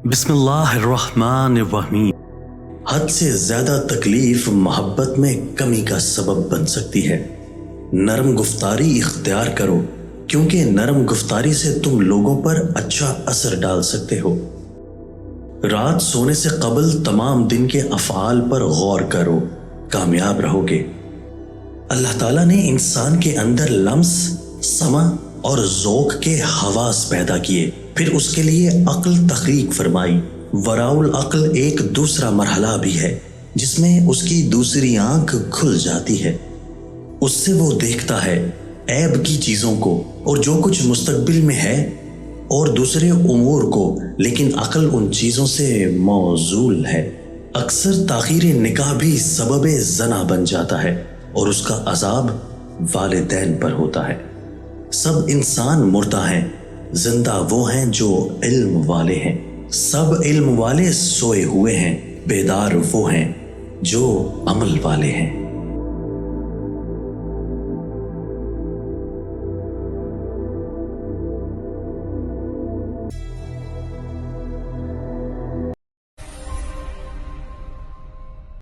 بسم اللہ الرحمن الرحیم۔ حد سے زیادہ تکلیف محبت میں کمی کا سبب بن سکتی ہے۔ نرم گفتاری اختیار کرو، کیونکہ نرم گفتاری سے تم لوگوں پر اچھا اثر ڈال سکتے ہو۔ رات سونے سے قبل تمام دن کے افعال پر غور کرو، کامیاب رہو گے۔ اللہ تعالیٰ نے انسان کے اندر لمس، سمع اور ذوق کے حواس پیدا کیے، پھر اس کے لیے عقل تخلیق فرمائی۔ وراء العقل ایک دوسرا مرحلہ بھی ہے جس میں اس کی دوسری آنکھ کھل جاتی ہے۔ اس سے وہ دیکھتا ہے عیب کی چیزوں کو اور جو کچھ مستقبل میں ہے اور دوسرے امور کو، لیکن عقل ان چیزوں سے معزول ہے۔ اکثر تاخیر نکاح بھی سبب زنا بن جاتا ہے اور اس کا عذاب والدین پر ہوتا ہے۔ سب انسان مردہ ہیں، زندہ وہ ہیں جو علم والے ہیں۔ سب علم والے سوئے ہوئے ہیں، بیدار وہ ہیں جو عمل والے ہیں۔